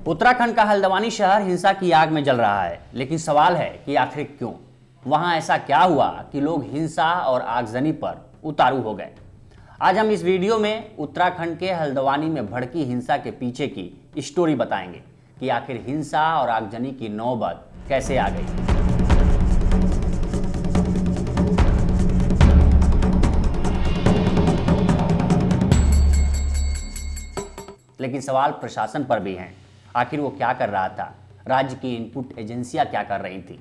उत्तराखंड का हल्द्वानी शहर हिंसा की आग में जल रहा है, लेकिन सवाल है कि आखिर क्यों? वहां ऐसा क्या हुआ कि लोग हिंसा और आगजनी पर उतारू हो गए? आज हम इस वीडियो में उत्तराखंड के हल्द्वानी में भड़की हिंसा के पीछे की स्टोरी बताएंगे कि आखिर हिंसा और आगजनी की नौबत कैसे आ गई। लेकिन सवाल प्रशासन पर भी हैं। आखिर वो क्या कर रहा था? राज्य की इनपुट एजेंसियां क्या कर रही थी?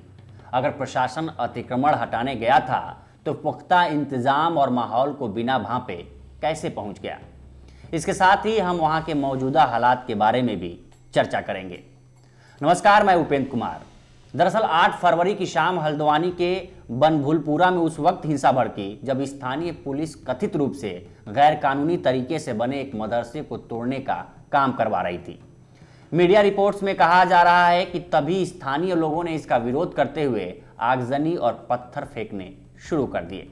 अगर प्रशासन अतिक्रमण हटाने गया था तो पुख्ता इंतजाम और माहौल को बिना भांपे कैसे पहुंच गया? इसके साथ ही हम वहां के मौजूदा हालात के बारे में भी चर्चा करेंगे। नमस्कार, मैं उपेंद्र कुमार। दरअसल 8 फरवरी की शाम हल्द्वानी के बनभूलपुरा में उस वक्त हिंसा भड़की जब स्थानीय पुलिस कथित रूप से गैर कानूनी तरीके से बने एक मदरसे को तोड़ने का काम करवा रही थी। मीडिया रिपोर्ट्स में कहा जा रहा है कि तभी स्थानीय लोगों ने इसका विरोध करते हुए आगजनी और पत्थर फेंकने शुरू कर दिए।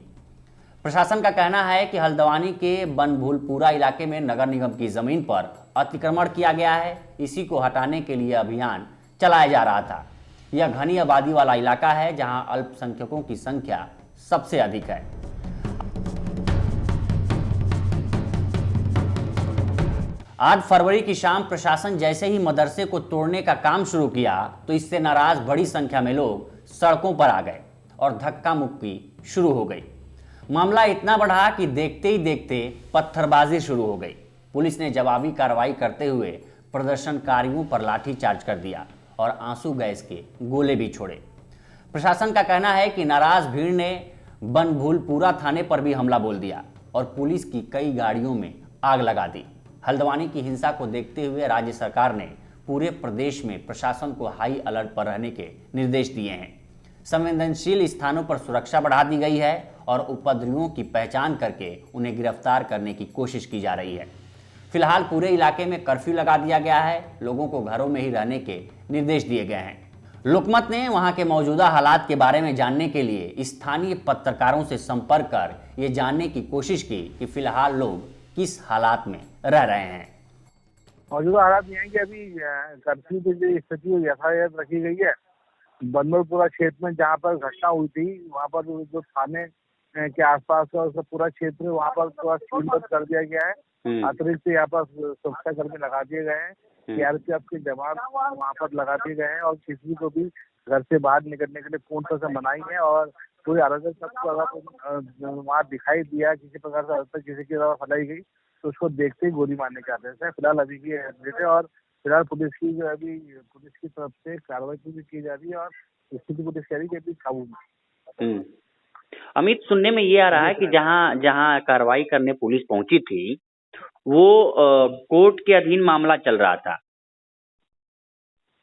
प्रशासन का कहना है कि हल्द्वानी के बनभूलपुरा इलाके में नगर निगम की जमीन पर अतिक्रमण किया गया है। इसी को हटाने के लिए अभियान चलाया जा रहा था। यह घनी आबादी वाला इलाका है जहां अल्पसंख्यकों की संख्या सबसे अधिक है। 8 फरवरी की शाम प्रशासन जैसे ही मदरसे को तोड़ने का काम शुरू किया तो इससे नाराज बड़ी संख्या में लोग सड़कों पर आ गए और धक्का मुक्की शुरू हो गई। मामला इतना बढ़ा कि देखते ही देखते पत्थरबाजी शुरू हो गई। पुलिस ने जवाबी कार्रवाई करते हुए प्रदर्शनकारियों पर लाठीचार्ज कर दिया और आंसू गैस के गोले भी छोड़े। प्रशासन का कहना है कि नाराज भीड़ ने बनभूलपुरा थाने पर भी हमला बोल दिया और पुलिस की कई गाड़ियों में आग लगा दी। हल्द्वानी की हिंसा को देखते हुए राज्य सरकार ने पूरे प्रदेश में प्रशासन को हाई अलर्ट पर रहने के निर्देश दिए हैं। संवेदनशील स्थानों पर सुरक्षा बढ़ा दी गई है और उपद्रवियों की पहचान करके उन्हें गिरफ्तार करने की कोशिश की जा रही है। फिलहाल पूरे इलाके में कर्फ्यू लगा दिया गया है। लोगों को घरों में ही रहने के निर्देश दिए गए हैं। लोकमत ने वहां के मौजूदा हालात के बारे में जानने के लिए स्थानीय पत्रकारों से संपर्क कर ये जानने की कोशिश की कि फिलहाल लोग किस हालात में रह रहे हैं। मौजूदा हालात ये है कि अभी कर्फ्यू की जो स्थिति यथायथ रखी गई है। बनभूलपुरा क्षेत्र में जहाँ पर घटना हुई थी वहाँ पर जो थाने के आसपास का उसका पूरा क्षेत्र वहाँ पर पूरा सीलबंद कर दिया गया है। अतिरिक्त यहाँ पर सुरक्षा कर्मी लगा दिए गए हैं। सीआरपीएफ के जवान वहाँ पर लगा दिए गए हैं और किसी को भी घर से बाहर निकलने के लिए पूर्ण तरह से मनाही है। और कोई अराजक तत्व अगर वहाँ दिखाई दिया किसी प्रकार से किसी की तरफ फैलाई गई तो उसको देखते ही गोली मारने के आदेश है। फिलहाल अभी की अपडेट है और फिलहाल पुलिस की तरफ से कार्रवाई की जा रही है और स्थिति पुलिस कह रही है कि काबू में। अमित, सुनने में ये आ रहा है कि जहाँ जहाँ कार्रवाई करने पुलिस पहुंची थी वो कोर्ट के अधीन मामला चल रहा था।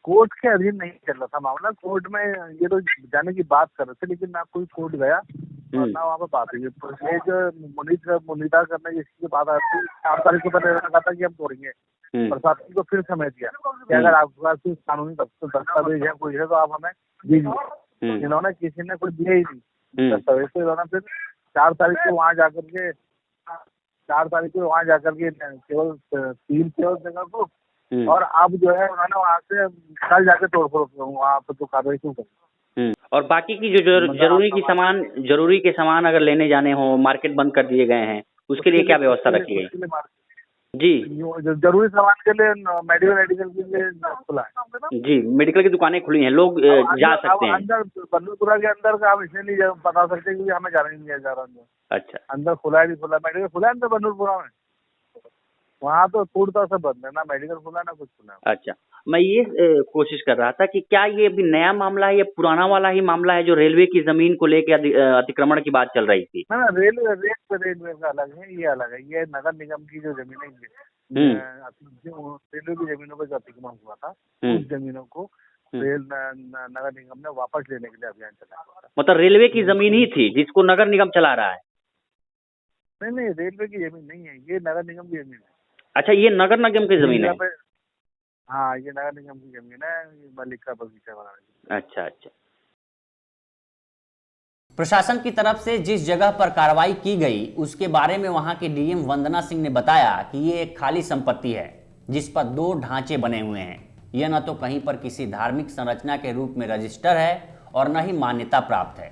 कोर्ट के अधीन नहीं चल रहा था मामला। कोर्ट में ये तो जाने की बात कर रहे थे लेकिन ना कोई कोर्ट गया और ना वहाँ पर बात हुई। एक मुनीदा करने जिसकी बात आती 4 तारीख को पहले कहा था कि हम तोड़ेंगे। प्रशासन को फिर समय दिया कि अगर आपके पास कानूनी दस्तावेज है कोई है तो आप हमें दीजिए। इन्होंने किसी ने कुछ दिया ही नहीं दस्तावेज। तो इन्होंने फिर 4 तारीख को वहाँ जाकर के केवल 3 जगह को और अब जो है उन्होंने वहाँ से कल जाके तोड़फोड़ वहाँ पर तो कार्रवाई शुरू कर। और बाकी की जो जरूरी के सामान अगर लेने जाने हो मार्केट बंद कर दिए गए हैं, उसके लिए क्या व्यवस्था रखी गई? जी, जरूरी सामान के लिए मेडिकल के लिए खुला है। जी, मेडिकल की दुकानें खुली हैं, लोग जा सकते हैं। अंदर बनभूलपुरा के अंदर का हम इसलिए नहीं बता सकते क्योंकि हमें जाने नहीं दिया जा रहा है। अच्छा, अंदर खुला है नहीं खुला? मेडिकल खुला है अंदर बनभूलपुरा में। वहाँ तो पूरी तरह से बंद है, ना मेडिकल खुला ना कुछ खुला। अच्छा, मैं ये कोशिश कर रहा था कि क्या ये अभी नया मामला है या पुराना वाला ही मामला है जो रेलवे की जमीन को लेकर अतिक्रमण की बात चल रही थी? ना रेलवे का अलग है, ये अलग है। ये नगर निगम की जो जमीनें रेलवे की जमीनों पर जो अतिक्रमण हुआ था उस जमीनों को नगर निगम ने वापस लेने के लिए अभियान चलाया। मतलब रेलवे की जमीन ही थी जिसको नगर निगम चला रहा है? नहीं, रेलवे की जमीन नहीं है, ये नगर निगम की जमीन है। अच्छा, ये नगर निगम की जमीन है? हाँ, ये नगर निगम की जमीन है, मल्लिका बगीचा बनाने। अच्छा। प्रशासन की तरफ से जिस जगह पर कार्रवाई की गई उसके बारे में वहां के डीएम वंदना सिंह ने बताया कि ये एक खाली संपत्ति है जिस पर 2 ढांचे बने हुए हैं। यह न तो कहीं पर किसी धार्मिक संरचना के रूप में रजिस्टर है और न ही मान्यता प्राप्त है।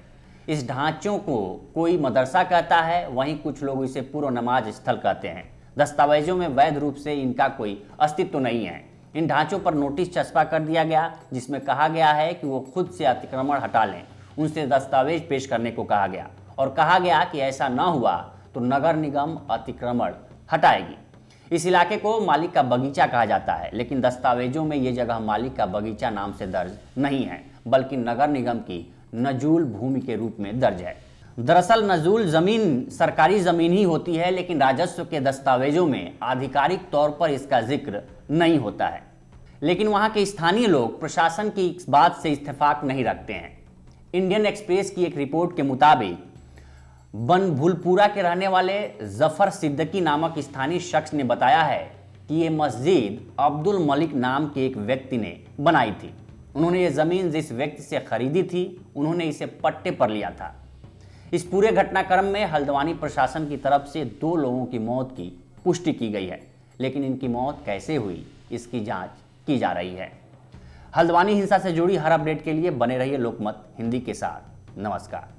इस ढांचों को कोई मदरसा कहता है, वहीं कुछ लोग इसे पूर्व नमाज स्थल कहते हैं। दस्तावेजों में वैध रूप से इनका कोई अस्तित्व नहीं है। इन ढांचों पर नोटिस चस्पा कर दिया गया जिसमें कहा गया है कि वो खुद से अतिक्रमण हटा लें। उनसे दस्तावेज पेश करने को कहा गया और कहा गया कि ऐसा न हुआ तो नगर निगम अतिक्रमण हटाएगी। इस इलाके को मालिक का बगीचा कहा जाता है, लेकिन दस्तावेजों में ये जगह मालिक का बगीचा नाम से दर्ज नहीं है, बल्कि नगर निगम की नजूल भूमि के रूप में दर्ज है। दरअसल नजूल जमीन सरकारी जमीन ही होती है, लेकिन राजस्व के दस्तावेजों में आधिकारिक तौर पर इसका जिक्र नहीं होता है। लेकिन वहां के स्थानीय लोग प्रशासन की इस बात से इत्तेफाक नहीं रखते हैं। इंडियन एक्सप्रेस की एक रिपोर्ट के मुताबिक बनभुलपुरा के रहने वाले जफर सिद्दीकी नामक स्थानीय शख्स ने बताया है कि ये मस्जिद अब्दुल मलिक नाम के एक व्यक्ति ने बनाई थी। उन्होंने ये ज़मीन जिस व्यक्ति से खरीदी थी, उन्होंने इसे पट्टे पर लिया था। इस पूरे घटनाक्रम में हल्द्वानी प्रशासन की तरफ से 2 लोगों की मौत की पुष्टि की गई है, लेकिन इनकी मौत कैसे हुई इसकी जांच की जा रही है। हल्द्वानी हिंसा से जुड़ी हर अपडेट के लिए बने रहिए लोकमत हिंदी के साथ। नमस्कार।